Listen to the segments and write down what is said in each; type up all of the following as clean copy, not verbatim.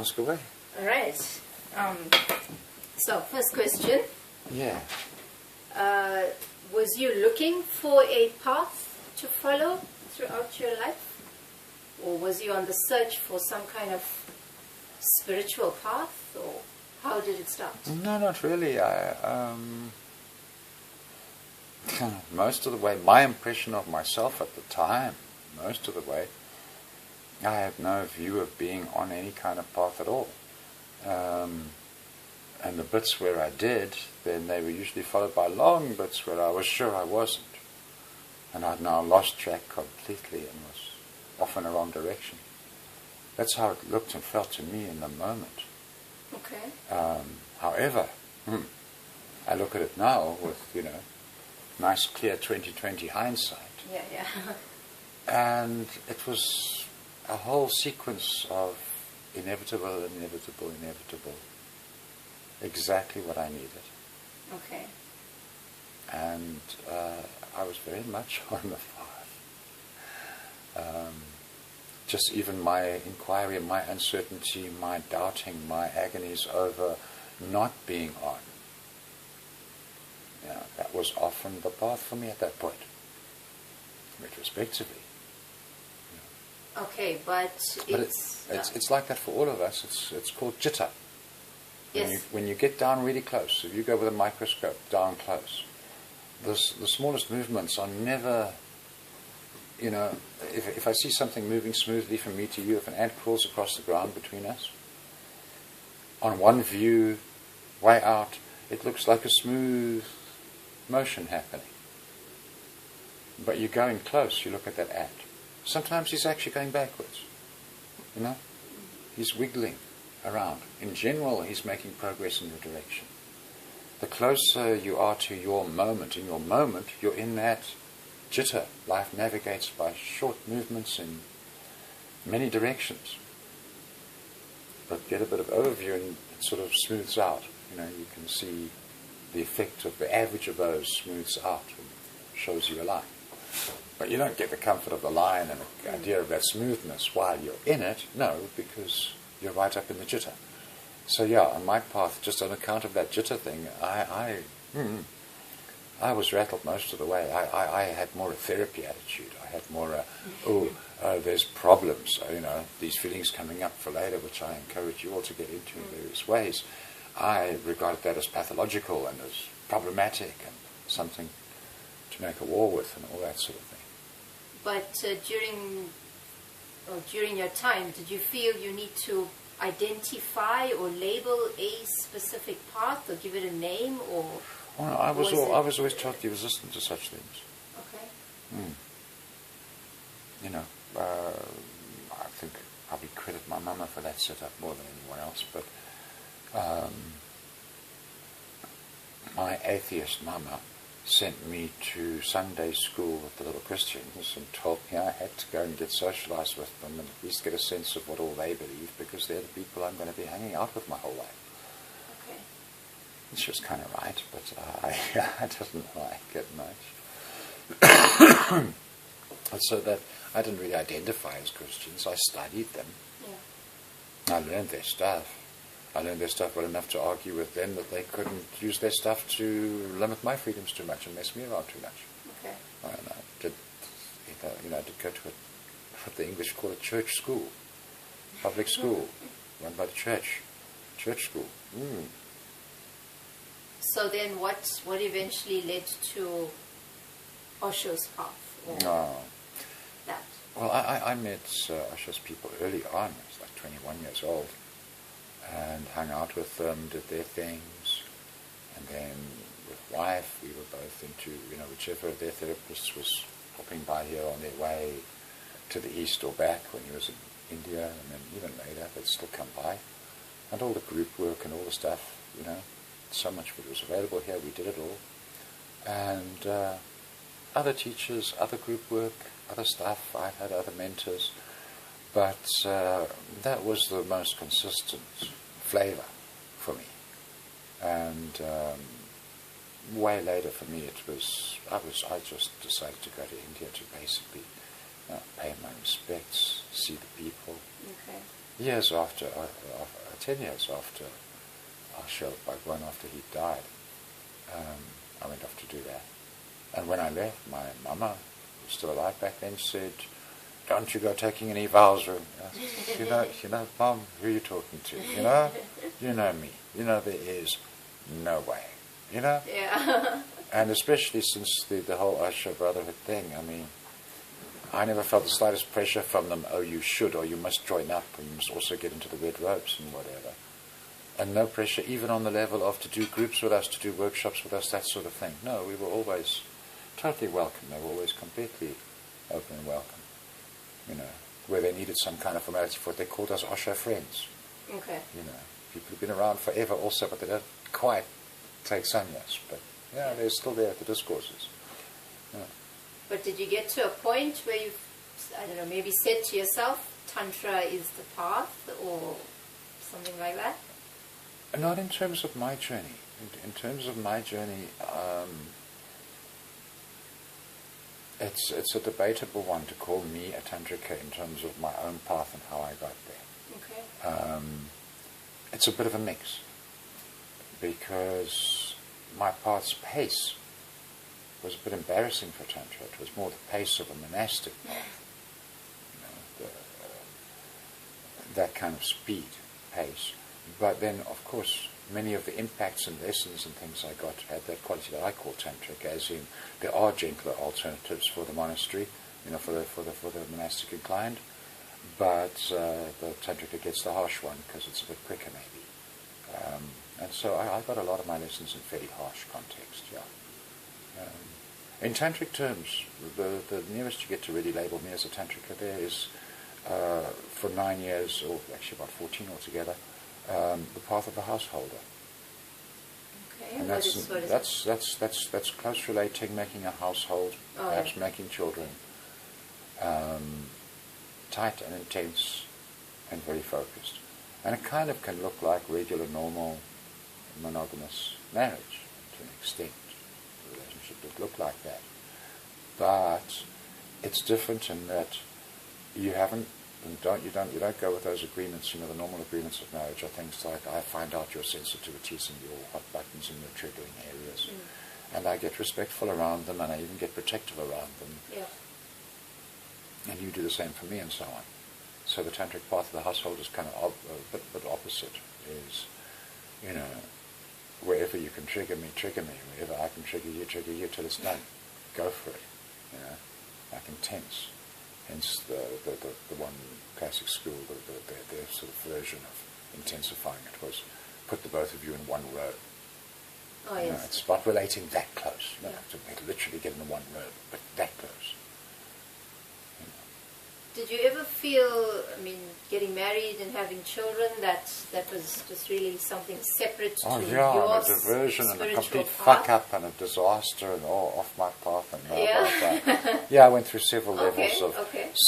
ask away. All right. So, first question. Yeah. Was you looking for a path to follow throughout your life? Or was you on the search for some kind of spiritual path? Or how did it start? No, not really. Most of the way, my impression of myself at the time, most of the way, I had no view of being on any kind of path at all. And the bits where I did, then they were usually followed by long bits where I was sure I wasn't. And I'd now lost track completely and was off in the wrong direction. That's how it looked and felt to me in the moment. Okay. However, I look at it now with, nice clear 20/20 hindsight. Yeah. And it was a whole sequence of inevitable. Exactly what I needed. Okay. And I was very much on the path. Just even my inquiry, my uncertainty, my doubting, my agonies over not being on. That was often the path for me at that point, retrospectively. Okay, but it's like that for all of us. It's called jitta. Yes. When you get down really close, if you go with a microscope down close, the smallest movements are never, if I see something moving smoothly from me to you, if an ant crawls across the ground between us, on one view, way out, it looks like a smooth motion happening. But you go in close, you look at that ant. Sometimes he's actually going backwards. He's wiggling around. In general, he's making progress in your direction. The closer you are to your moment, in your moment, you're in that jitta. Life navigates by short movements in many directions. But get a bit of overview and it sort of smooths out. You can see the effect of the average of those smooths out and shows you a line. But you don't get the comfort of the line and the idea of that smoothness while you're in it. No, because you're right up in the jitta. So on my path, just on account of that jitta thing, I was rattled most of the way. I had more a therapy attitude. I had more there's problems. These feelings coming up for later, which I encourage you all to get into in various ways. I regarded that as pathological and as problematic and something to make a war with and all that sort of thing. But during your time, did you feel you need to identify or label a specific path or give it a name, or? Well, I was always totally resistant to such things. Okay. I think I probably credit my mama for that setup more than anyone else, but my atheist mama sent me to Sunday school with the little Christians and told me I had to go and get socialized with them and at least get a sense of what all they believe, because they're the people I'm going to be hanging out with my whole life. Okay. And she was kind of right, but I didn't like it much. So that I didn't really identify as Christians. I studied them. Yeah. I learned their stuff. I learned their stuff well enough to argue with them that they couldn't use their stuff to limit my freedoms too much and mess me around too much. Okay. And I did go to what the English call a church school, public school, run by the church school. So then what eventually led to Osho's path? Or that? Well, I met Osho's people early on. I was like 21 years old. And hung out with them, did their things, and then with wife, we were both into, whichever their therapist was popping by here on their way to the east or back when he was in India, and then even later, they'd still come by. And all the group work and all the stuff, so much of it was available here, we did it all. And other teachers, other group work, other stuff, I had other mentors. But that was the most consistent flavor for me. And way later for me, I just decided to go to India to basically pay my respects, see the people. Okay. years after, 10 years after Asha Bhagwan, after he died, I went off to do that. And when I left, my mama, who was still alive back then, said, "Don't you go taking any vows." You know, Mom, who are you talking to? You know me. There is no way. Yeah. And especially since the whole Asha Brotherhood thing, I mean, I never felt the slightest pressure from them, oh, you should, or you must join up, and you must also get into the red ropes and whatever. And no pressure even on the level of to do groups with us, to do workshops with us, that sort of thing. No, we were always totally welcome. They were always completely open and welcome. Where they needed some kind of formality for it, they called us Osho friends. Okay. People who've been around forever also, but they don't quite take sannyas. But they're still there at the discourses. Yeah. But did you get to a point where you, I don't know, maybe said to yourself, Tantra is the path, or something like that? Not in terms of my journey. In terms of my journey, it's a debatable one to call me a tantrika in terms of my own path and how I got there. Okay. It's a bit of a mix, because my path's pace was a bit embarrassing for Tantra. It was more the pace of a monastic path. That kind of speed, pace. But then, of course, many of the impacts and lessons and things I got had that quality that I call tantric, as in there are gentler alternatives for the monastery, for the monastic inclined, but the tantric gets the harsh one because it's a bit quicker maybe. And so I got a lot of my lessons in fairly harsh context. In tantric terms, the nearest you get to really label me as a tantrika there is for 9 years, or actually about 14 altogether, the path of the householder. Okay. And that's close relating, making a household, perhaps making children, tight and intense and very focused. And it kind of can look like regular, normal, monogamous marriage to an extent. The relationship would look like that. But it's different in that you don't go with those agreements. The normal agreements of marriage are things like, I find out your sensitivities and your hot buttons and your triggering areas, and I get respectful around them, and I even get protective around them. Yeah. And you do the same for me, and so on. So the tantric path of the household is kind of a bit opposite. Is wherever you can trigger me, wherever I can trigger you till it's done. Go for it. Like intense. Hence the one classic school, their sort of version of intensifying it was put the both of you in one row. Oh, yes. It's about relating that close. You don't have to literally get in one row, but that close. Did you ever feel, getting married and having children, that was just really something separate to your a diversion and a complete path? fuck-up and a disaster and off my path and blah, blah, blah. I went through several levels of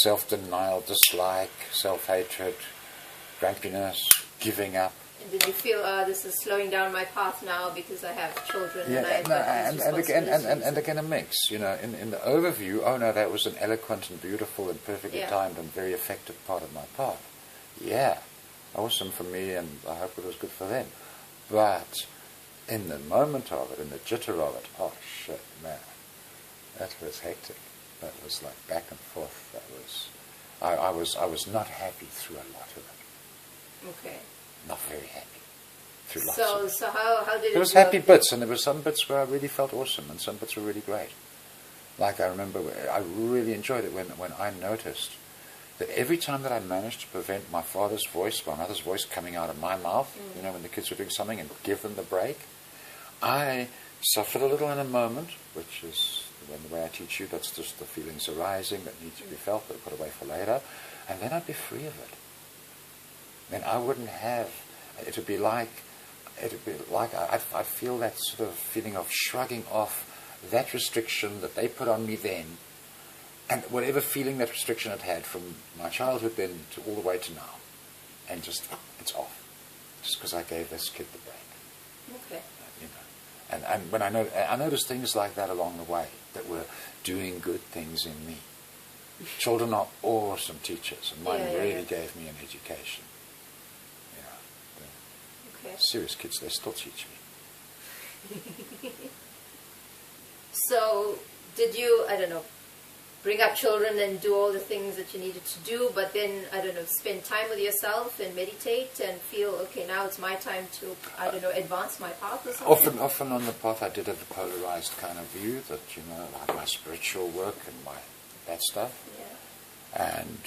self-denial, dislike, self-hatred, grumpiness, giving up. And did you feel, this is slowing down my path now because I have children and I've got these and again a mix, in the overview, that was an eloquent and beautiful and perfectly timed and very effective part of my path. Yeah, awesome for me, and I hope it was good for them. But in the moment of it, in the jitter of it, oh shit, man, that was hectic. That was like back and forth. That was, I was not happy through a lot of it. Okay. Not very happy. Through lots so of it. So how did it work? There was happy bits, and there were some bits where I really felt awesome, and some bits were really great. Like I remember, I really enjoyed it when I noticed that every time that I managed to prevent my father's voice, my mother's voice coming out of my mouth, when the kids were doing something, and give them the break, I suffered a little in a moment, which is the way I teach you, that's just the feelings arising that need to be felt, but put away for later, and then I'd be free of it. Then I wouldn't have, it would be like I'd feel that sort of feeling of shrugging off that restriction that they put on me then, and whatever feeling that restriction had from my childhood then to all the way to now, and just, it's off, just because I gave this kid the break. Okay. And when I noticed things like that along the way that were doing good things in me. Children are awesome teachers, and mine really gave me an education. serious kids, they still teach me. So, did you, I don't know, bring up children and do all the things that you needed to do, but then, I don't know, spend time with yourself and meditate and feel, okay, now it's my time to, I don't know, advance my path or something? Often on the path I did have a polarized kind of view that, like my spiritual work and that stuff. Yeah. And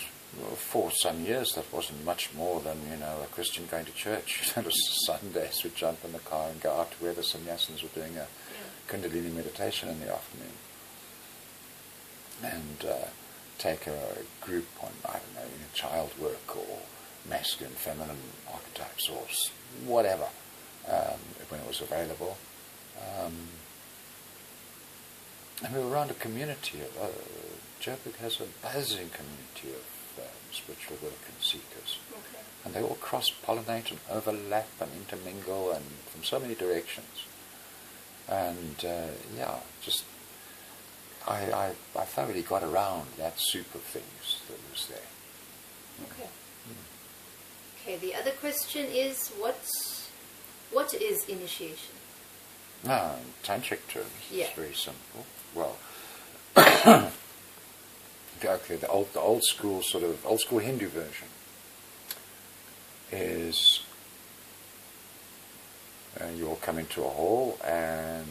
for some years that wasn't much more than, a Christian going to church. It was Sundays, we'd jump in the car and go out to where the sannyasins were doing a Kundalini meditation in the afternoon. And take a group on, I don't know, child work or masculine, feminine archetypes or whatever, when it was available. And we were around a community of, Joburg has a buzzing community of spiritual work and seekers. Okay. And they all cross-pollinate and overlap and intermingle and from so many directions. And just I thoroughly got around that soup of things that was there. Okay. Okay, the other question is, what is initiation? Now, in tantric terms, it's very simple. Well, okay, the old school Hindu version is you all come into a hall and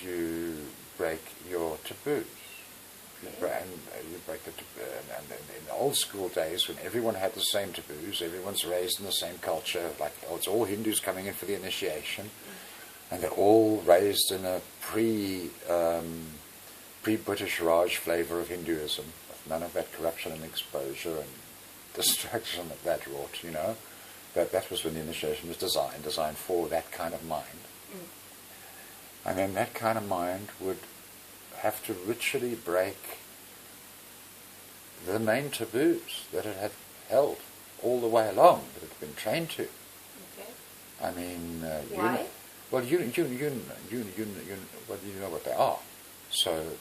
you break your taboos. You break the taboo. And in the old school days, when everyone had the same taboos, everyone's raised in the same culture, like it's all Hindus coming in for the initiation, and they're all raised in a pre-British Raj flavour of Hinduism, with none of that corruption and exposure and destruction that wrought, That was when the initiation was designed for that kind of mind. And then that kind of mind would have to ritually break the main taboos that it had held all the way along, that it had been trained to. Okay. I mean, why? You know what they are. So,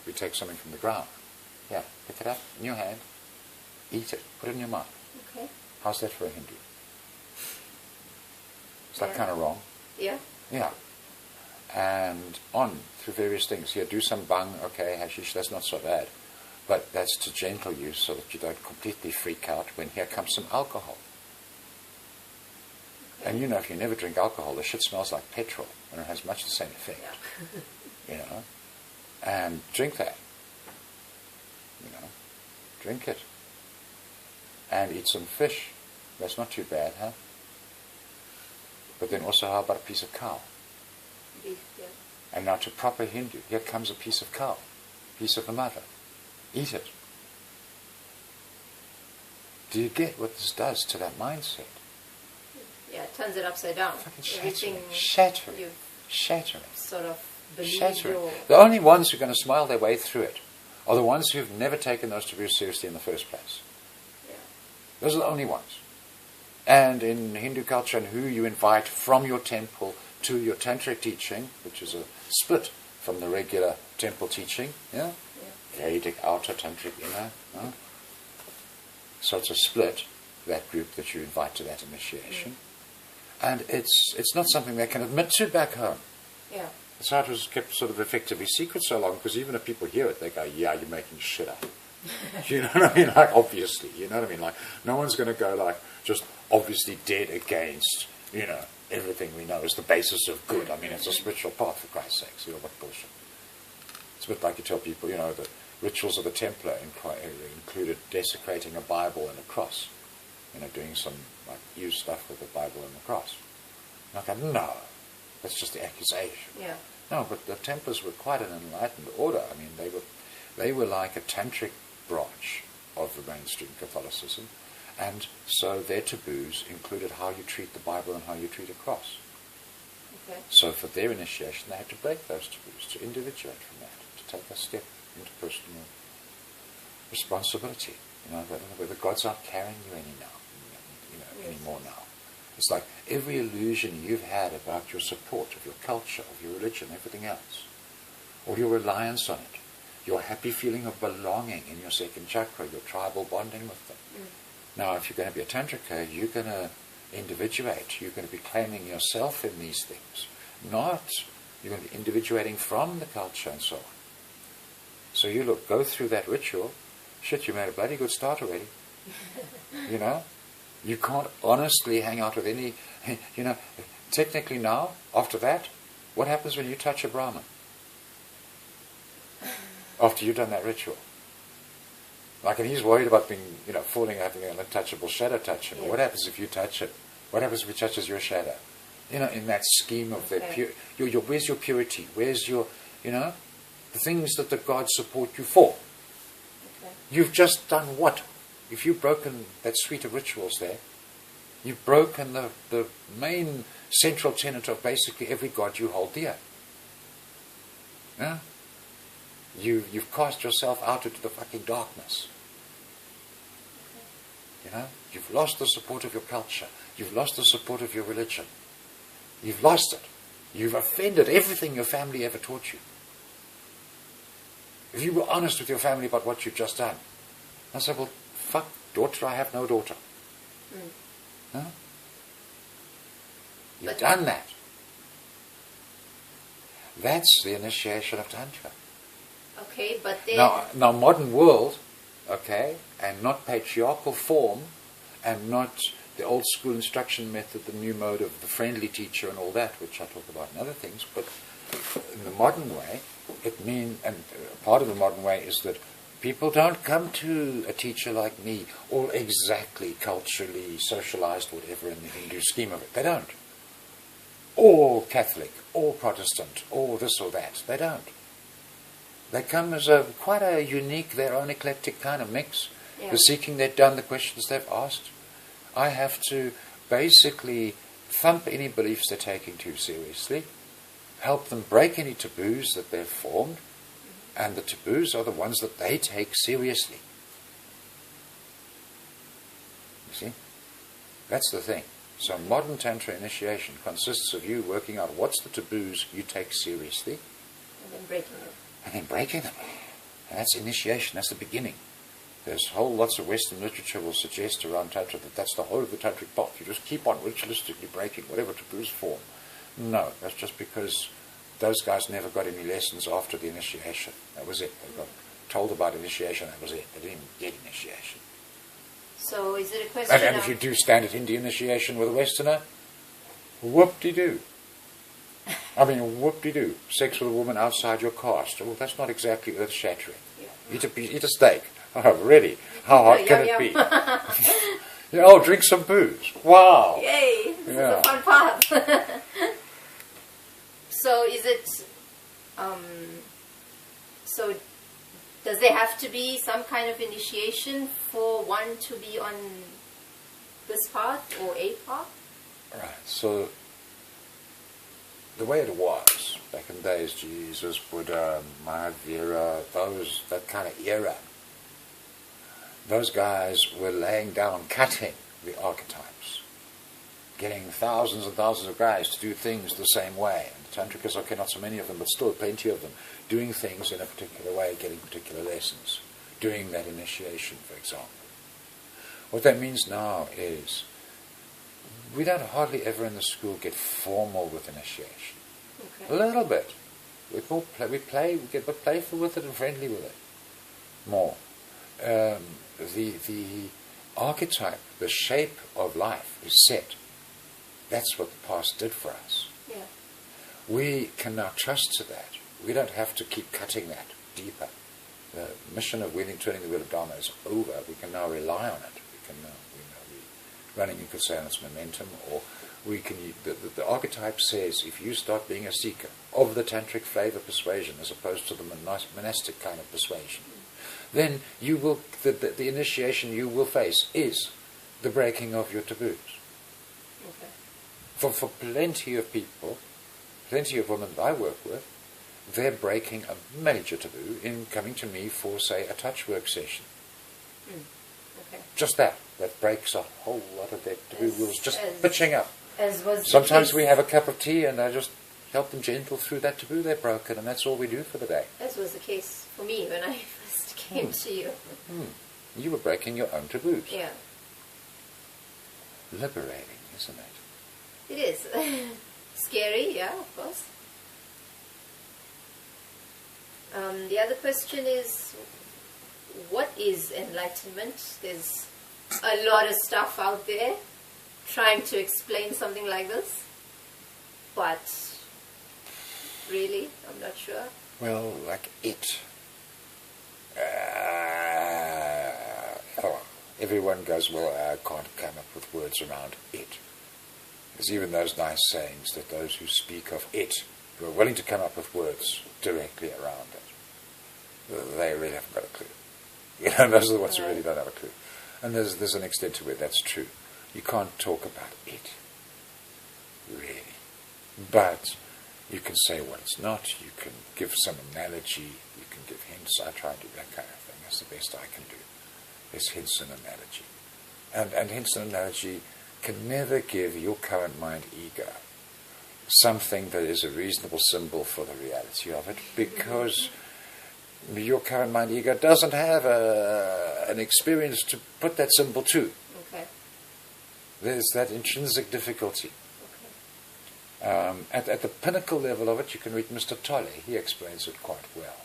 we take something from the ground. Yeah, pick it up in your hand, eat it, put it in your mouth. Okay. How's that for a Hindu? Is that kind of wrong? Yeah. Yeah. And on through various things. Here, do some bhang, okay, hashish, that's not so bad. But that's to gentle you so that you don't completely freak out when here comes some alcohol. Okay. And if you never drink alcohol, the shit smells like petrol and it has much the same effect. Yeah. And drink that. Drink it. And eat some fish. That's not too bad, huh? But then also, how about a piece of cow? Beef, yeah. And now to proper Hindu, here comes a piece of cow, piece of the mother. Eat it. Do you get what this does to that mindset? Yeah, it turns it upside down. Fucking shattering. Sort of believe shattering. The only ones who are going to smile their way through it are the ones who've never taken those taboos seriously in the first place. Yeah. Those are the only ones. And in Hindu culture, and who you invite from your temple to your tantric teaching, which is a split from the regular temple teaching, Vedic outer, tantric inner. So it's a split, that group that you invite to that initiation. And it's not something they can admit to back home. Yeah. That's how it was kept sort of effectively secret so long, because even if people hear it, they go, yeah, you're making shit up. You know what I mean? Like, obviously, you know what I mean? Like, no one's going to go, like, just obviously dead against, everything we know is the basis of good. I mean, it's a spiritual path, for Christ's sake. What bullshit. It's a bit like you tell people, the rituals of the Templar included desecrating a Bible and a cross. Doing some, used stuff with the Bible and the cross. And I go, no, that's just the accusation. Yeah. No, but the Templars were quite an enlightened order. I mean, they were like a tantric branch of the mainstream Catholicism, and so their taboos included how you treat the Bible and how you treat a cross. Okay. So for their initiation, they had to break those taboos, to individuate from that, to take a step into personal responsibility. Where the gods aren't carrying you anymore now. It's like every illusion you've had about your support of your culture, of your religion, everything else, or your reliance on it, your happy feeling of belonging in your second chakra, your tribal bonding with them. Now, if you're going to be a tantrika, you're going to individuate. You're going to be claiming yourself in these things. Not, you're going to be individuating from the culture and so on. So you go through that ritual, shit, you made a bloody good start already. You know? You can't honestly hang out with any, you know, technically now, after that, what happens when you touch a Brahmin? After you've done that ritual. Like, and he's worried about being, you know, falling, having an untouchable shadow touch him. Yeah. What happens if you touch it? What happens if he touches your shadow? You know, in that scheme of their where's your purity? Where's your, you know, the things that the gods support you for? Okay. You've just done what? If you've broken that suite of rituals there, you've broken the main central tenet of basically every god you hold dear. Yeah? You've cast yourself out into the fucking darkness. You know? You've lost the support of your culture. You've lost the support of your religion. You've lost it. You've offended everything your family ever taught you. If you were honest with your family about what you've just done, I said, well, fuck, daughter, I have no daughter. Huh? You've done that. That's the initiation of Tantra. Okay, but then... Now modern world, okay, and not patriarchal form, and not the old school instruction method, the new mode of the friendly teacher and all that, which I talk about in other things, but in the modern way, it means, and part of the modern way is that people don't come to a teacher like me all exactly culturally socialized, whatever, in the Hindu scheme of it. They don't. All Catholic, all Protestant, all this or that. They don't. They come as quite a unique, their own eclectic kind of mix. Yeah. The seeking they've done, the questions they've asked. I have to basically thump any beliefs they're taking too seriously, help them break any taboos that they've formed, and the taboos are the ones that they take seriously. You see? That's the thing. So modern Tantra initiation consists of you working out what's the taboos you take seriously, and then breaking them. And then breaking them. And that's initiation, that's the beginning. There's whole lots of Western literature will suggest around Tantra that that's the whole of the Tantric path. You just keep on ritualistically breaking whatever taboos form. No, that's just because those guys never got any lessons after the initiation. That was it. They got told about initiation, that was it. They didn't even get initiation. So is it a question and if you do standard Indian initiation with a Westerner, whoop-de-doo. I mean, whoop-de-doo. Sex with a woman outside your caste. Well, that's not exactly earth-shattering. Yeah. Eat a steak. Oh, really? How hard can it be? Yeah, oh, drink some booze. Wow. Yay. This is a fun part. So is it... so does there have to be some kind of initiation for one to be on this path or a path? Right. So the way it was back in the days, Jesus, Buddha, Mahavira, that kind of era, those guys were laying down, cutting the archetypes, getting thousands and thousands of guys to do things the same way. And the Tantrikas, okay, not so many of them, but still plenty of them, doing things in a particular way, getting particular lessons, doing that initiation, for example. What that means now is we don't hardly ever in the school get formal with initiation. Okay. A little bit. We get playful with it and friendly with it. More. The archetype, the shape of life is set. That's what the past did for us. Yeah. We can now trust to that. We don't have to keep cutting that deeper. The mission of turning the wheel of Dharma is over. We can now rely on it. We can now be running, you could say, on its momentum, or we can. The archetype says if you start being a seeker of the tantric flavor persuasion as opposed to the monastic kind of persuasion, then you will the initiation you will face is the breaking of your taboos. Okay. For plenty of people, plenty of women that I work with, they're breaking a major taboo in coming to me for, say, a touch work session. Okay. Just that breaks a whole lot of their taboo rules, just pitching up. Sometimes we have a cup of tea and I just help them gentle through that taboo they're broken, and that's all we do for the day. As was the case for me when I first came to you. You were breaking your own taboos. Yeah. liberating, isn't it? It is. Scary, yeah, of course. The other question is, what is enlightenment? There's a lot of stuff out there trying to explain something like this, but really, I'm not sure. Well, like it. Everyone goes, well, I can't come up with words around it. There's even those nice sayings that those who speak of it, who are willing to come up with words directly around it, they really haven't got a clue. You know, those are the ones who really don't have a clue. And there's an extent to where that's true. You can't talk about it, really. But you can say what it's not, you can give some analogy, you can give hints. I try and do that kind of thing. That's the best I can do. Is hints and analogy. And hints and analogy can never give your current mind ego something that is a reasonable symbol for the reality of it, because your current mind ego doesn't have an experience to put that symbol to. Okay. There's that intrinsic difficulty. Okay. At the pinnacle level of it, you can read Mr. Tolle. He explains it quite well.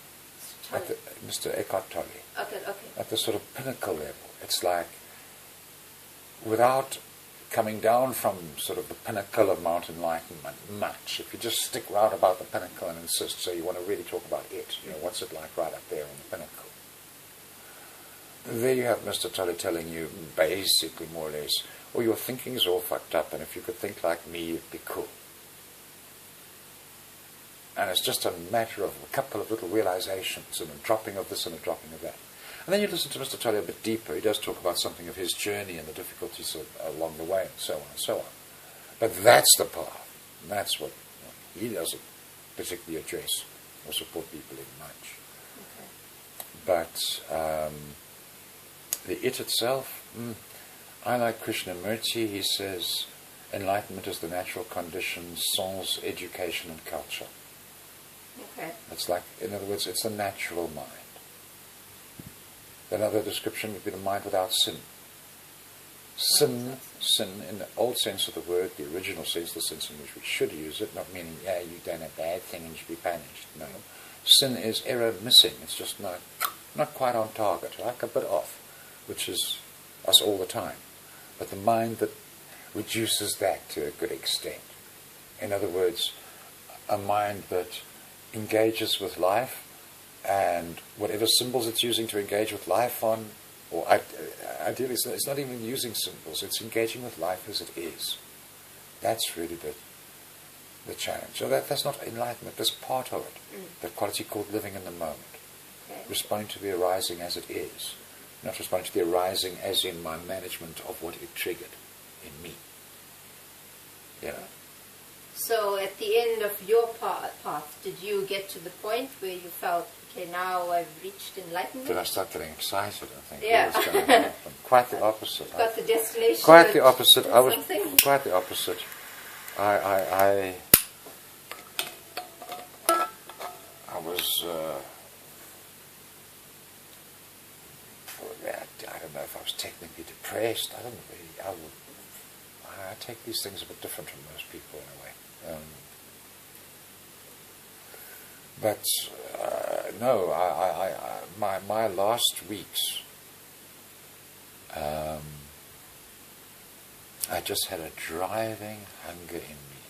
Mr. Eckhart Tolle. Okay. At the sort of pinnacle level, it's like, without coming down from sort of the pinnacle of Mount Enlightenment much, if you just stick right about the pinnacle and insist, so you want to really talk about it, you know, what's it like right up there on the pinnacle? There you have Mr. Tolle telling you, basically, more or less, oh, your thinking is all fucked up, and if you could think like me, it'd be cool. And it's just a matter of a couple of little realizations and a dropping of this and a dropping of that. And then you listen to Mr. Tolle a bit deeper. He does talk about something of his journey and the difficulties along the way and so on and so on. But that's the path. And that's what he doesn't particularly address or support people in much. Okay. But the it itself, I like Krishnamurti. He says, enlightenment is the natural condition sans education and culture. Okay. It's like, in other words, it's the natural mind. Another description would be the mind without sin. Sin, in the old sense of the word, the original sense, the sense in which we should use it, not meaning, yeah, you've done a bad thing and you should be punished. No. Sin is error missing. It's just not quite on target, like a bit off, which is us all the time. But the mind that reduces that to a good extent. In other words, a mind that engages with life, and whatever symbols it's using to engage with life on, or ideally it's not even using symbols, it's engaging with life as it is. That's really the challenge. So that's not enlightenment, that's part of it. The quality called living in the moment. Okay. Responding to the arising as it is. Not responding to the arising as in my management of what it triggered in me. You know. So at the end of your path, did you get to the point where you felt, okay, now I've reached enlightenment? Did I start getting excited and think, yeah. what's going to happen? Quite the opposite. Got the destination. Quite the opposite. I was something? quite the opposite. I was. I don't know if I was technically depressed. I don't really. I take these things a bit different from most people in a way. But no, my last weeks, I just had a driving hunger in me,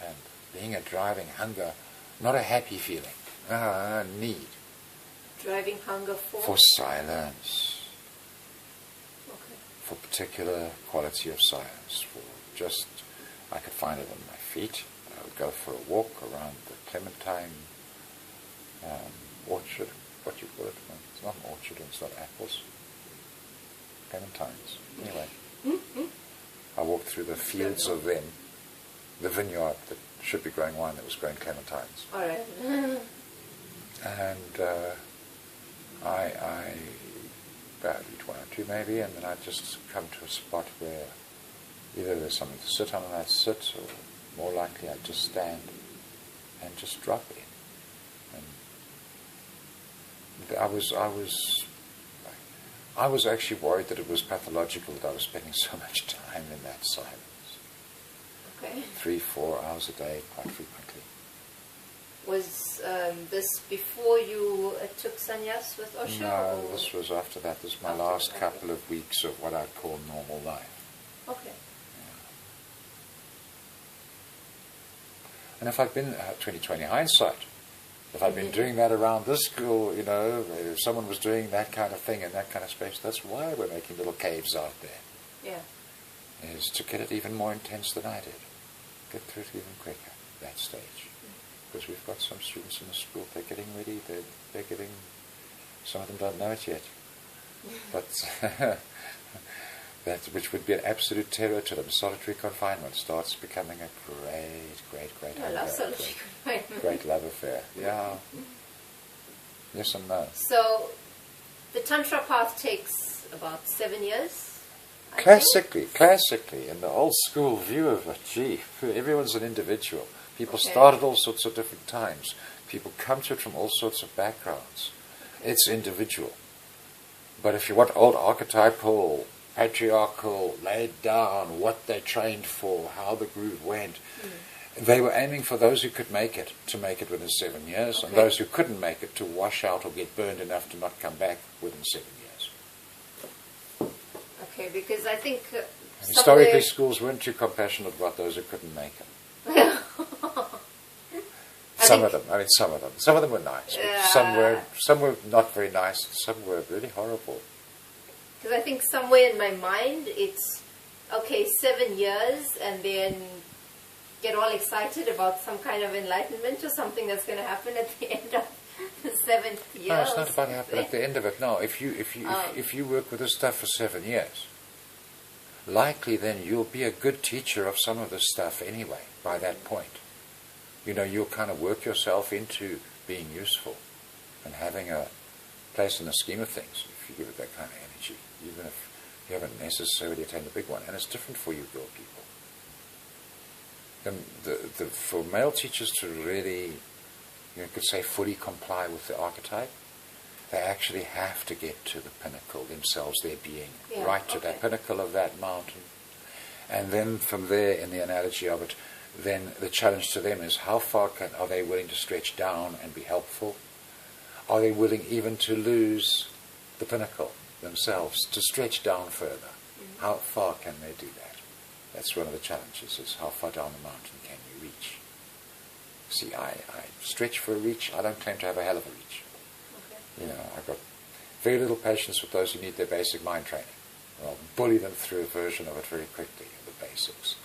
and being a driving hunger, not a happy feeling, need. Driving hunger for? For silence. Okay. For particular quality of silence. For just, I could find it on my feet. I would go for a walk around the Clementine orchard. What do you call it? No, it's not an orchard, it's not apples. Clementines. Anyway. I walked through the fields of them, the vineyard that should be growing wine that was growing clementines. All right. And I about eat one or two maybe, and then I'd just come to a spot where either there's something to sit on and I'd sit, or more likely I'd just stand and just drop in. And I I was actually worried that it was pathological that I was spending so much time in that silence. Okay. 3-4 hours a day, quite frequently. Was this before you took sannyas with Osho? No, or? this was after that. This is my After last that, couple of weeks of what I'd call normal life. Okay. And if I'd been 20/20 hindsight, if I'd been doing that around this school, you know, if someone was doing that kind of thing in that kind of space, that's why we're making little caves out there. Yeah. Is to get it even more intense than I did. Get through it even quicker, that stage. Because we've got some students in the school, they're getting ready, they're getting, some of them don't know it yet. But that which would be an absolute terror to them, solitary confinement, starts becoming a great I love solitary confinement. great love affair. Yeah. Yes and no. So, the Tantra path takes about 7 years? I think? Classically, in the old school view of it, gee, everyone's an individual. People Okay. start at all sorts of different times. People come to it from all sorts of backgrounds. It's individual. But if you want old archetypal, patriarchal, laid down, what they trained for, how the groove went, they were aiming for those who could make it, to make it within 7 years, and those who couldn't make it to wash out or get burned enough to not come back within 7 years. Okay, because I think Historically, schools weren't too compassionate about those who couldn't make it. Some of them. Some of them were nice. But some were not very nice. Some were really horrible. Because I think somewhere in my mind it's, okay, 7 years and then get all excited about some kind of enlightenment or something that's going to happen at the end of the 7th year. No, it's not about happening at the end of it. No, if you work with this stuff for 7 years, likely then you'll be a good teacher of some of this stuff anyway by that point. You know, you'll kind of work yourself into being useful and having a place in the scheme of things if you give it that kind of energy, even if you haven't necessarily attained a big one. And it's different for you girl people. And for male teachers to really, you could say, fully comply with the archetype, they actually have to get to the pinnacle themselves, their being, right to that pinnacle of that mountain. And then from there, in the analogy of it, then the challenge to them is how far are they willing to stretch down and be helpful? Are they willing even to lose the pinnacle themselves, to stretch down further? How far can they do that? That's one of the challenges, is how far down the mountain can you reach? See, I stretch for a reach. I don't claim to have a hell of a reach. You know, I've got very little patience with those who need their basic mind training. I'll bully them through a version of it very quickly, the basics.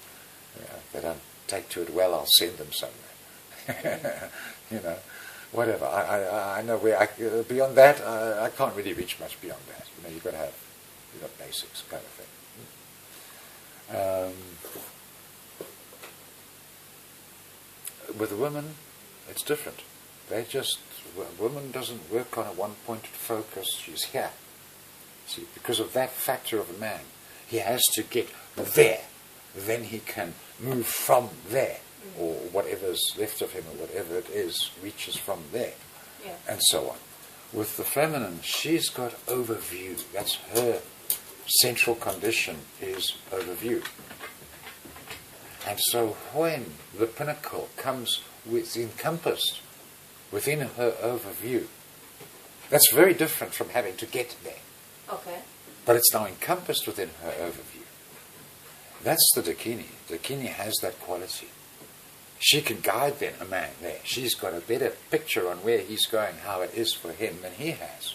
You know, if they don't take to it well, I'll send them somewhere. You know, whatever. I know where beyond that, I can't really reach much beyond that. You know, you've got basics kind of thing. With women, it's different. A woman doesn't work on a one-pointed focus. She's here. See, because of that factor of a man, he has to get there. Then he can move from there, or whatever's left of him, or whatever it is, reaches from there, and so on. With the feminine, she's got overview. That's her central condition, is overview. And so when the pinnacle is encompassed within her overview, that's very different from having to get there. Okay. But it's now encompassed within her overview. That's the Dakini. Dakini has that quality. She can guide then a man there. She's got a better picture on where he's going, how it is for him than he has.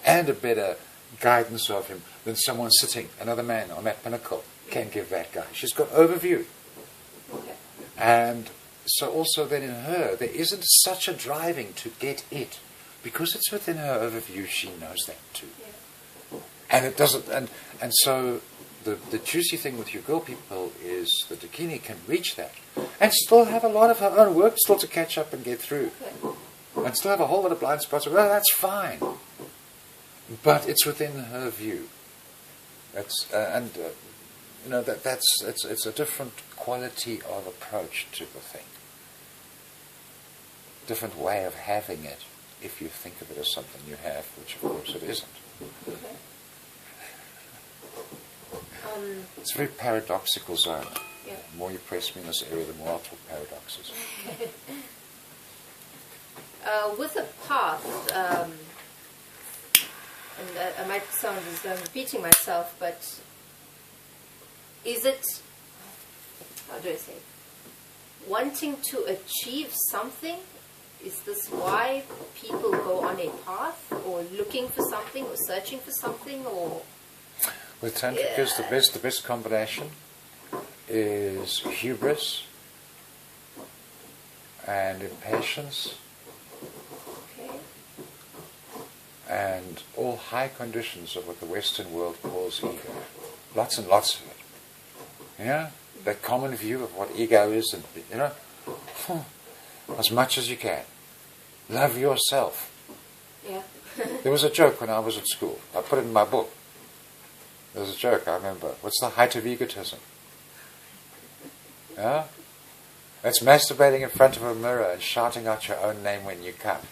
And a better guidance of him than someone sitting, another man on that pinnacle can give that guy. She's got overview. Okay. And so also then in her, there isn't such a driving to get it. Because it's within her overview, she knows that too. Yeah. And it doesn't, and so the juicy thing with you girl people is the Dakini can reach that and still have a lot of her own work still to catch up and get through. Okay. And still have a whole lot of blind spots. Well, that's fine. But it's within her view. That's you know, it's a different quality of approach to the thing. Different way of having it if you think of it as something you have, which of course it isn't. Okay. It's a very paradoxical zone. Yeah. The more you press me in this area, the more I'll talk paradoxes. With a path, and I might sound as though I'm repeating myself, but is it, how do I say, wanting to achieve something? Is this why people go on a path, or looking for something, or searching for something, or? With Tantrikas, the best combination is hubris and impatience, Okay. and all high conditions of what the Western world calls ego. Lots and lots of it. Yeah? That common view of what ego is, and as much as you can. Love yourself. Yeah. There was a joke when I was at school. I put it in my book. There was a joke, I remember. What's the height of egotism? Yeah? It's masturbating in front of a mirror and shouting out your own name when you come.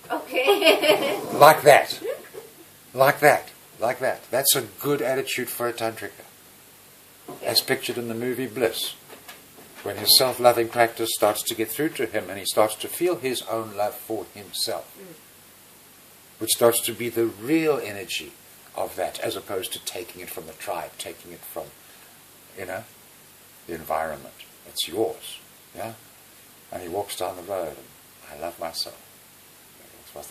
Okay. Like that. Like that. Like that. That's a good attitude for a tantrika. As pictured in the movie Bliss. When his self-loving practice starts to get through to him and he starts to feel his own love for himself. Which starts to be the real energy of that, as opposed to taking it from the tribe, taking it from, the environment. It's yours. Yeah? And he walks down the road and, I love myself. I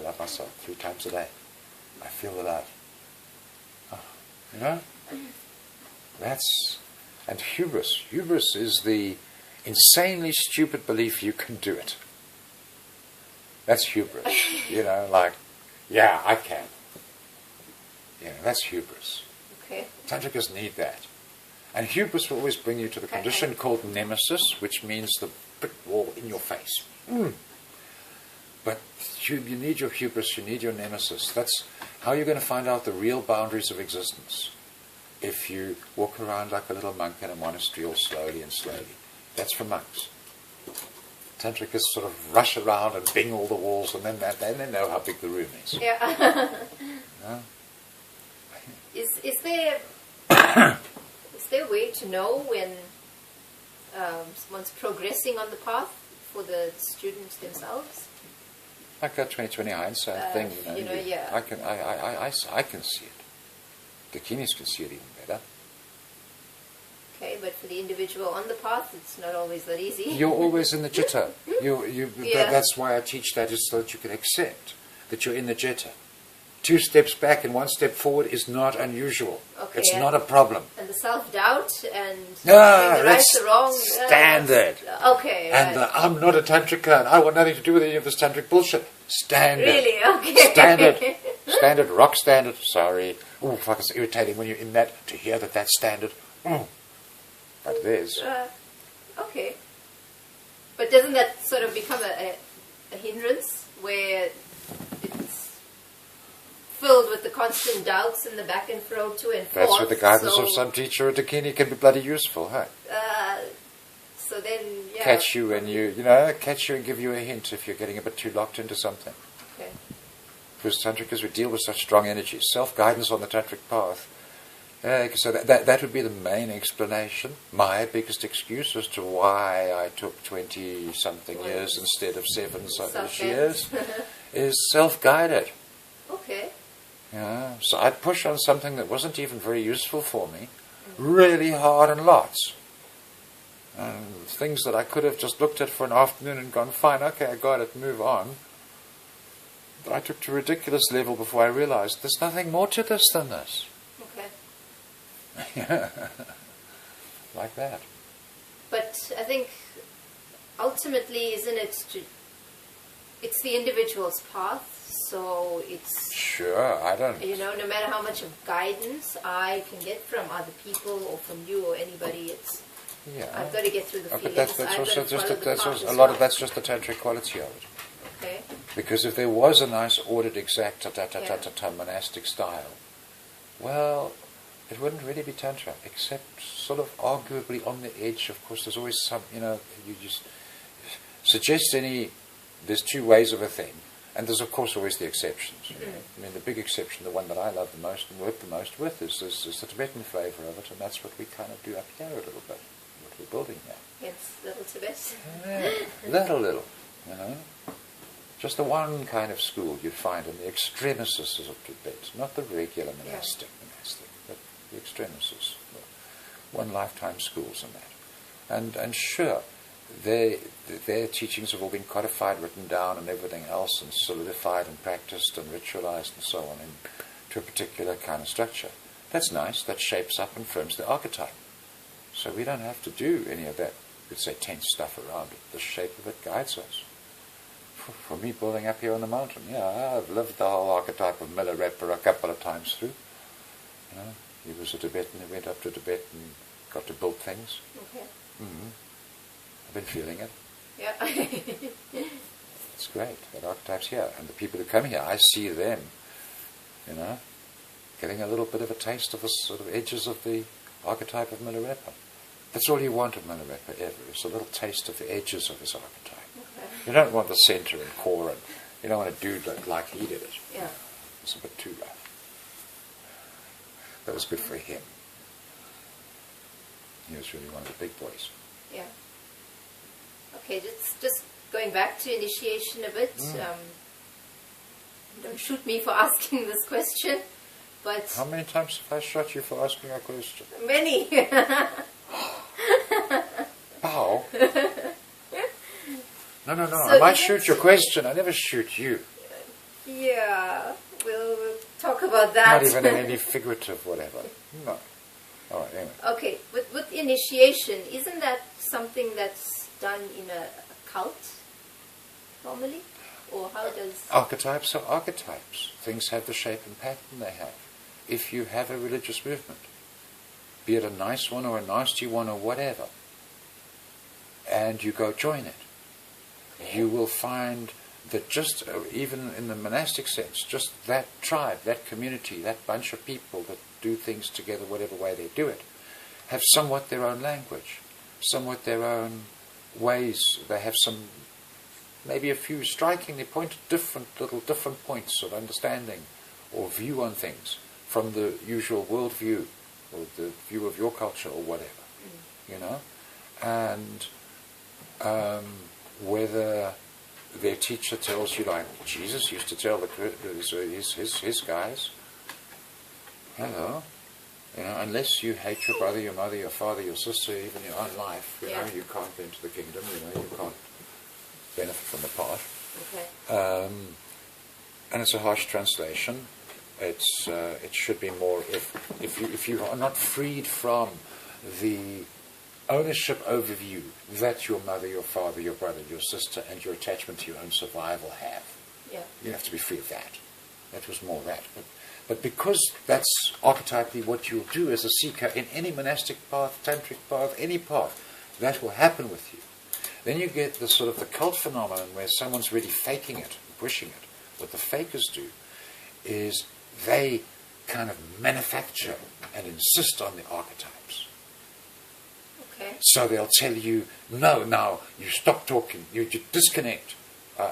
love myself 3 times a day. I feel the love. That's, and hubris. Hubris is the insanely stupid belief you can do it. That's hubris. Like, yeah, I can. That's hubris. Okay. Tantrikas need that. And hubris will always bring you to the condition called nemesis, which means the brick wall in your face. But you need your hubris, you need your nemesis. That's how you're going to find out the real boundaries of existence. If you walk around like a little monk in a monastery all slowly and slowly. That's for monks. Tantrikas sort of rush around and bing all the walls, and then they know how big the room is. Yeah. No? Is there a way to know when someone's progressing on the path for the students themselves? Like that 20/20 hindsight thing, yeah. I can see it. Dakinis can see it even better. Okay, but for the individual on the path, it's not always that easy. You're always in the jitta. Yeah. That's why I teach that, is so that you can accept that you're in the jitta. 2 steps back and 1 step forward is not unusual. Okay, it's not a problem. And the self-doubt and No, the right, that's the wrong. standard. Okay. And right. I'm not a tantrika and I want nothing to do with any of this tantric bullshit. Standard. Really? Okay. Standard. Standard. Rock standard. Sorry. Oh, fuck, it's irritating when you're in that to hear that that's standard. But it is. Okay. But doesn't that sort of become a hindrance where it's filled with the constant doubts and the back and fro to and forth? That's where the guidance of some teacher or dakini can be bloody useful, huh? So then, yeah. Catch you and give you a hint if you're getting a bit too locked into something. Okay. Because tantrikas, we deal with such strong energies. Self-guidance on the tantric path. So that would be the main explanation. My biggest excuse as to why I took 20-something years instead of 7 years is self-guided. Okay. Yeah, so I'd push on something that wasn't even very useful for me, really hard and lots. Things that I could have just looked at for an afternoon and gone, fine, okay, I got it, move on. But I took to a ridiculous level before I realized there's nothing more to this than this. Okay. Like that. But I think ultimately, isn't it it's the individual's path, so it's... Sure, I don't... no matter how much of guidance I can get from other people or from you or anybody, it's... Yeah. I've got to get through the feelings. But that's also just the tantric quality of it. Okay. Because if there was a nice ordered, exact, monastic style, well, it wouldn't really be tantra, except sort of arguably on the edge. Of course, there's always some, you just suggest any there's two ways of a thing, and there's of course always the exceptions. You know? I mean, the big exception, the one that I love the most and work the most with, is the Tibetan flavour of it, and that's what we kind of do up here a little bit, what we're building here. Yes, LittleTibet. Yeah, little, you know. Just the one kind of school you'd find in the extremisms of Tibet, not the regular monastic, but the extremisms, the one lifetime schools and that. And sure, their teachings have all been codified, written down and everything else, and solidified and practiced and ritualized and so on into a particular kind of structure. That's nice, that shapes up and firms the archetype. So we don't have to do any of that, we'd say, tense stuff around it. The shape of it guides us. For me, building up here on the mountain, yeah, I've lived the whole archetype of Milarepa a couple of times through. You know, he was a Tibetan, he went up to Tibet and got to build things. Okay. Mm-hmm. I've been feeling it. Yeah. It's great, that archetype's here. And the people who come here, I see them, you know, getting a little bit of a taste of the sort of edges of the archetype of Milarepa. That's all you want of Milarepa ever, is a little taste of the edges of his archetype. Okay. You don't want the center and core, and you don't want a dude like he did it. Yeah. It's a bit too rough. That was good for him. He was really one of the big boys. Yeah. Okay, just going back to initiation a bit. Don't shoot me for asking this question, but... How many times have I shot you for asking a question? Many. Bow? No, So I might shoot your question, I never shoot you. Yeah, we'll talk about that. Not even in any figurative whatever. No. All right, anyway. Okay, with initiation, isn't that something that's done in a cult, normally? Or how does... Archetypes are archetypes. Things have the shape and pattern they have. If you have a religious movement, be it a nice one or a nasty one or whatever, and you go join it, you will find that just, even in the monastic sense, just that tribe, that community, that bunch of people that do things together whatever way they do it, have somewhat their own language, somewhat their own ways. They have some, maybe a few strikingly pointed different points of understanding or view on things from the usual worldview or the view of your culture or whatever, you know. And whether their teacher tells you, like Jesus used to tell his guys, hello, you know, unless you hate your brother, your mother, your father, your sister, even your own life, you know, you can't enter the kingdom, you know, you can't benefit from the path. Okay. And it's a harsh translation. It should be more, if you are not freed from the ownership overview that your mother, your father, your brother, your sister, and your attachment to your own survival have. Yeah. You have to be free of that. That was more that. But because that's archetypally what you'll do as a seeker in any monastic path, tantric path, any path, that will happen with you. Then you get the sort of the cult phenomenon where someone's really faking it, pushing it. What the fakers do is they kind of manufacture and insist on the archetypes. Okay. So they'll tell you, no, now you stop talking, you disconnect.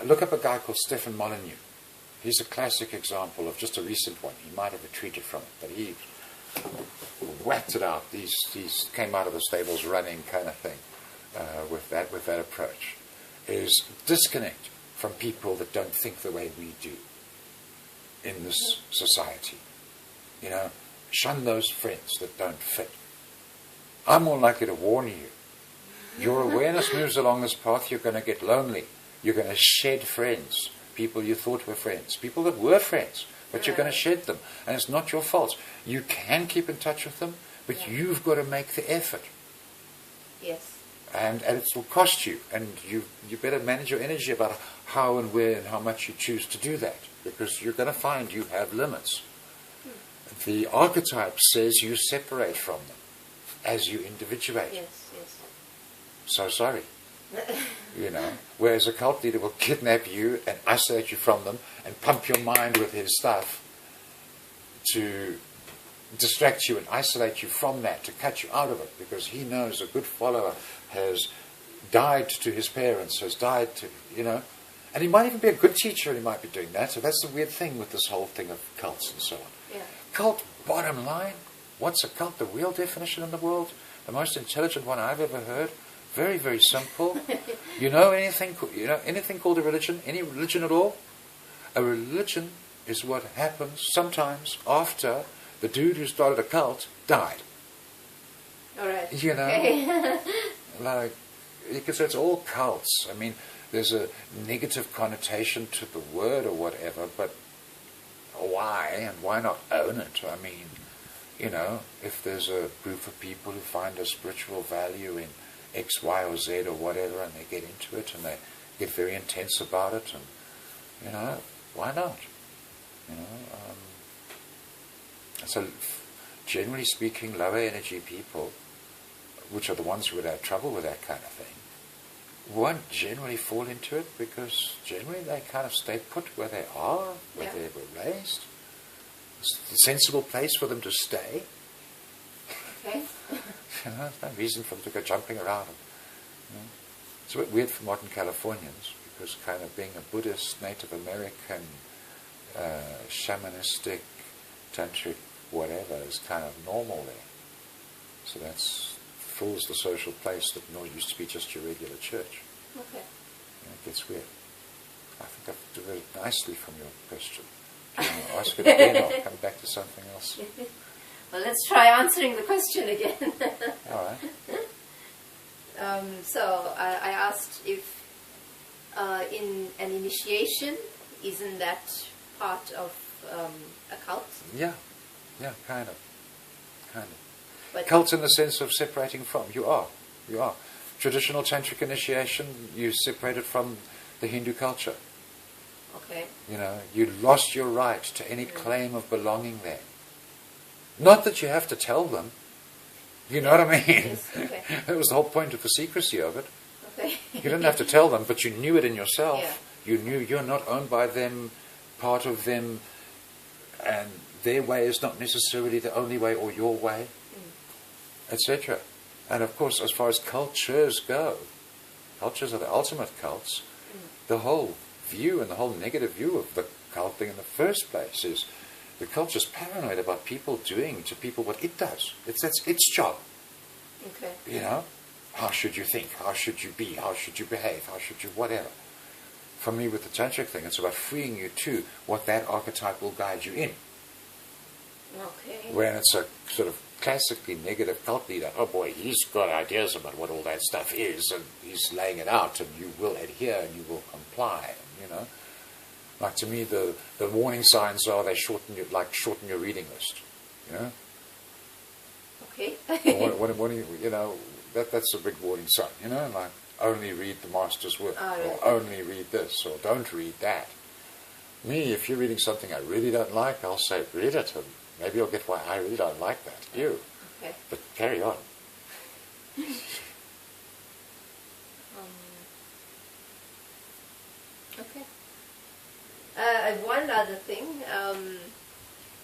Look up a guy called Stefan Molyneux. He's a classic example of just a recent one. He might have retreated from it, but he whacked it out. He came out of the stables running kind of thing with that approach. Is disconnect from people that don't think the way we do in this society. You know, shun those friends that don't fit. I'm more likely to warn you. Your awareness moves along this path, you're going to get lonely. You're going to shed friends, people you thought were friends, people that were friends, but you're going to shed them. And it's not your fault. You can keep in touch with them, but you've got to make the effort. Yes. And it will cost you. And you better manage your energy about how and where and how much you choose to do that, because you're going to find you have limits. The archetype says you separate from them as you individuate. Yes, yes. So sorry. You know, whereas a cult leader will kidnap you and isolate you from them and pump your mind with his stuff to distract you and isolate you from that, to cut you out of it, because he knows a good follower has died to his parents, has died to, you know, And he might even be a good teacher, and he might be doing that. So that's the weird thing with this whole thing of cults and so on. Yeah. Cult, bottom line, what's a cult? The real definition in the world? The most intelligent one I've ever heard. Very, very simple. You know anything called a religion? Any religion at all? A religion is what happens sometimes after the dude who started a cult died. All right. You know? Okay. Like, because it's all cults. I mean, there's a negative connotation to the word or whatever, but why? And why not own it? I mean, you know, if there's a group of people who find a spiritual value in X, Y, or Z or whatever, and they get into it and they get very intense about it, and, you know, why not? You know, so generally speaking, lower energy people, which are the ones who would have trouble with that kind of thing, won't generally fall into it because generally they kind of stay put where they are, where they were raised. It's a sensible place for them to stay. Okay. You know, there's no reason for them to go jumping around. You know. It's a bit weird for modern Californians because kind of being a Buddhist, Native American, shamanistic, tantric, whatever is kind of normal there. So that's fills the social place that used to be just your regular church. Okay. You know, it gets weird. I think I've diverted nicely from your question. Do you want to ask it again? I'll come back to something else. Well, let's try answering the question again. All right. So I asked if in an initiation, isn't that part of a cult? Yeah, kind of. But Cults in the sense of separating from. You are. Traditional tantric initiation, you separated from the Hindu culture. Okay. You know, you lost your right to any claim of belonging there. Not that you have to tell them. You know what I mean? Yes, okay. That was the whole point of the secrecy of it. Okay. You didn't have to tell them, but you knew it in yourself. Yeah. You knew you're not owned by them, part of them, and their way is not necessarily the only way or your way, etc. And of course, as far as cultures go, cultures are the ultimate cults. The whole view and the whole negative view of the cult thing in the first place is the culture's paranoid about people doing to people what it does. That's its job. Okay. You know? How should you think? How should you be? How should you behave? How should you whatever? For me, with the tantric thing, it's about freeing you to what that archetype will guide you in. Okay. When it's a sort of classically negative cult leader, oh boy, he's got ideas about what all that stuff is, and he's laying it out, and you will adhere and you will comply. You know, like to me, the warning signs are they shorten your reading list. You know. Okay. what do you know? That's a big warning sign. You know, like only read the master's work, or only read this, or don't read that. Me, if you're reading something I really don't like, I'll say read it, and maybe you'll get why I really don't like that. You. Okay. But carry on. Okay. One other thing.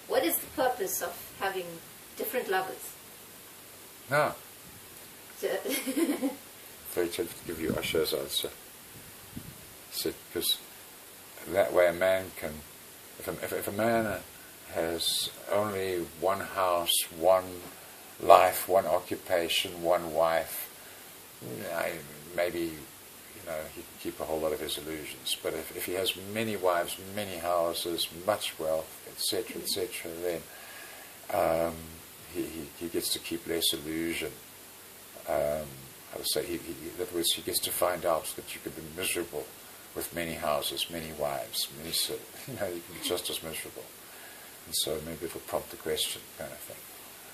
What is the purpose of having different lovers? No. Very tempted to give you Asha's answer. Because that way a man can, if a man has only one house, one life, one occupation, one wife, maybe he can keep a whole lot of his illusions. But if he has many wives, many houses, much wealth, etc., then he gets to keep less illusion. I would say, in other words, he gets to find out that you can be miserable with many houses, many wives, many you can be just as miserable. And so maybe it'll prompt the question, kind of thing.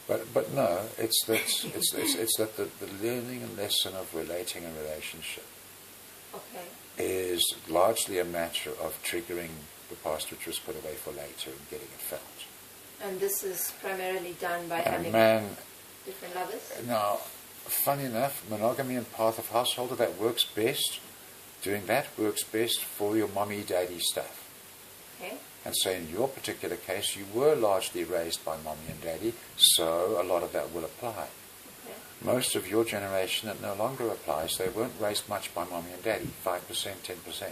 But no, it's that the learning and lesson of relating and relationship is largely a matter of triggering the past which was put away for later and getting it felt. And this is primarily done by having different lovers? Now, funny enough, monogamy and path of householder, that works best. Doing that works best for your mommy-daddy stuff. Okay. And so in your particular case, you were largely raised by mommy and daddy, so a lot of that will apply. Okay. Most of your generation, it no longer applies. They weren't raised much by mommy and daddy, 5%, 10%.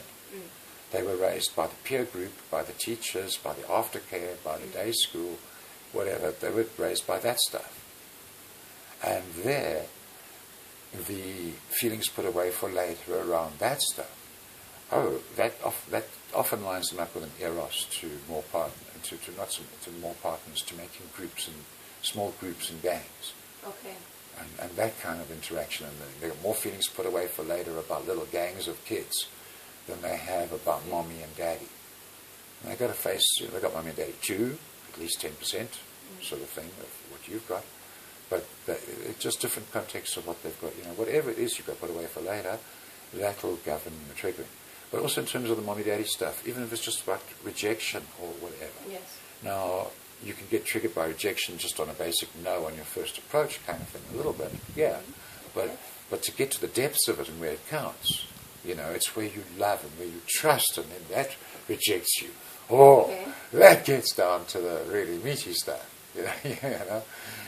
They were raised by the peer group, by the teachers, by the aftercare, by the day school, whatever. They were raised by that stuff. And there, the feelings put away for later around that stuff, that often lines them up with an eros to more partners, to making groups and small groups and gangs. Okay. And that kind of interaction. And they got more feelings put away for later about little gangs of kids than they have about mommy and daddy. And they got to face, they got mommy and daddy too, at least 10% sort of thing of what you've got. But it's just different contexts of what they've got. Whatever it is you've got put away for later, that'll govern the triggering. But also in terms of the mommy-daddy stuff, even if it's just about rejection or whatever. Yes. Now, you can get triggered by rejection just on a basic no on your first approach kind of thing, a little bit, yeah. But to get to the depths of it and where it counts, it's where you love and where you trust, and then that rejects you. That gets down to the really meaty stuff,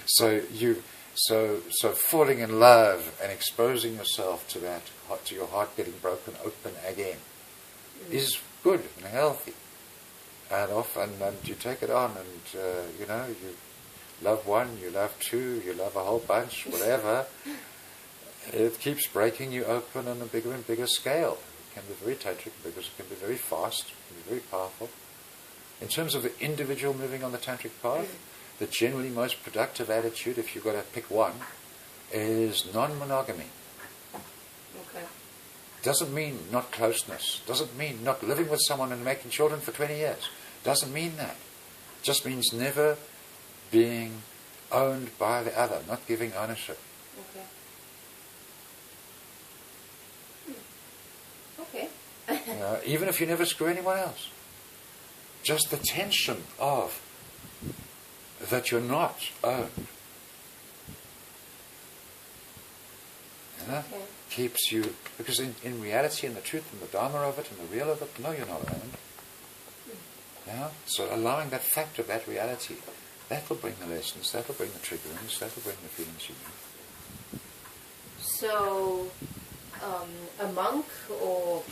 So falling in love and exposing yourself to that, to your heart getting broken open again, is good and healthy. And you take it on, and you love one, you love two, you love a whole bunch, whatever. It keeps breaking you open on a bigger and bigger scale. It can be very tantric because it can be very fast, it can be very powerful. In terms of the individual moving on the tantric path, the generally most productive attitude, if you've got to pick one, is non-monogamy. Okay. Doesn't mean not closeness. Doesn't mean not living with someone and making children for 20 years. Doesn't mean that. Just means never being owned by the other, not giving ownership. Okay. Okay. Even if you never screw anyone else. Just the tension of that you're not owned. Okay. Keeps you, because in reality and the truth and the dharma of it and the real of it, no, you're not owned. So allowing that fact of that reality, that will bring the lessons, that will bring the triggerings, that will bring the feelings you need. So, a monk or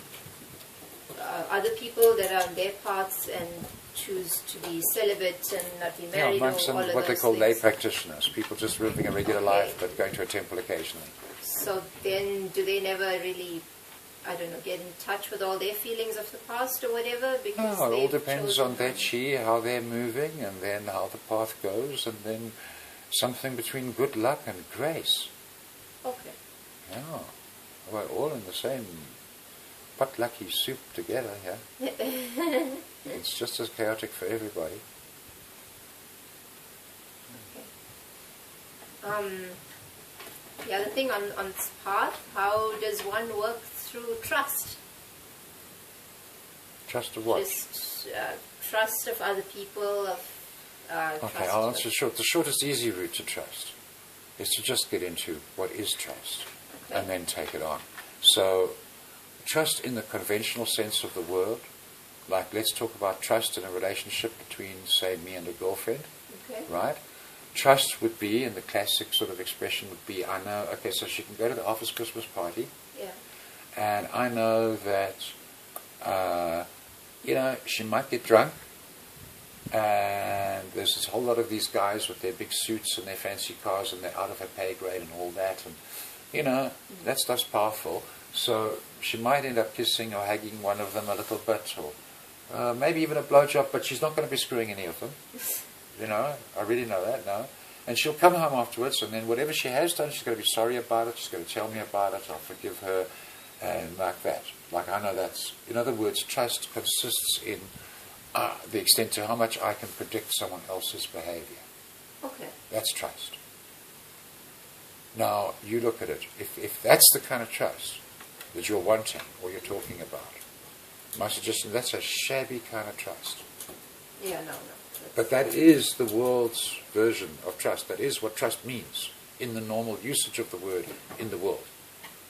other people that are on their paths and choose to be celibate and not be married, monks or and all of what they those call things. lay practitioners, people just living a regular life but going to a temple occasionally. So then, do they never really, get in touch with all their feelings of the past or whatever? Because No, it all depends on their chi, how they're moving, and then how the path goes, and then something between good luck and grace. Okay. Yeah, we're all in the same potlucky soup together here. It's just as chaotic for everybody. Okay. The other thing on this path, how does one work through trust? Trust of what? Just trust of other people, Okay, I'll answer short. The shortest, easy route to trust is to just get into what is trust, and then take it on. So, trust in the conventional sense of the word, like let's talk about trust in a relationship between, say, me and a girlfriend, right? Trust would be, in the classic sort of expression would be, I know, okay, so she can go to the office Christmas party, and I know that, she might get drunk, and there's this whole lot of these guys with their big suits and their fancy cars and they're out of her pay grade and all that, and, that stuff's powerful. So she might end up kissing or hugging one of them a little bit, or maybe even a blowjob, but she's not going to be screwing any of them. I really know that now. And she'll come home afterwards, and then whatever she has done, she's going to be sorry about it, she's going to tell me about it, I'll forgive her, and like that. Like I know that's, in other words, trust consists in the extent to how much I can predict someone else's behavior. Okay. That's trust. Now, you look at it. If that's the kind of trust that you're wanting or you're talking about, my suggestion, that's a shabby kind of trust. Yeah, no. But that is the world's version of trust. That is what trust means in the normal usage of the word in the world.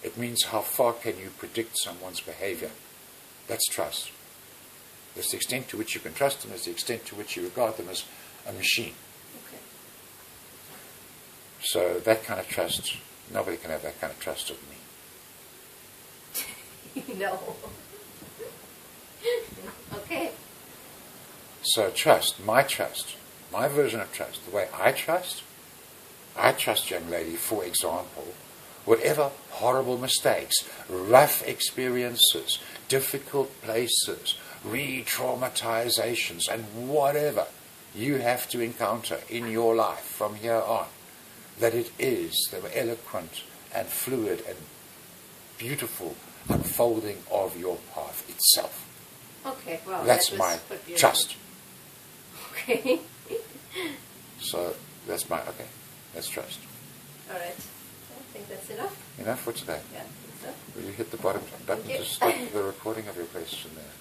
It means how far can you predict someone's behavior. That's trust. There's the extent to which you can trust them, there's the extent to which you regard them as a machine. Okay. So that kind of trust, nobody can have that kind of trust of me. No. Okay. So trust, my version of trust, the way I trust, young lady, for example, whatever horrible mistakes, rough experiences, difficult places, re-traumatizations, and whatever you have to encounter in your life from here on, that it is the eloquent and fluid and beautiful unfolding of your path itself. Okay, well, that's my trust. Okay. So that's trust. All right. I think that's enough. Enough for today? Yeah, I think so. Will you hit the bottom button to stop the recording of your question there?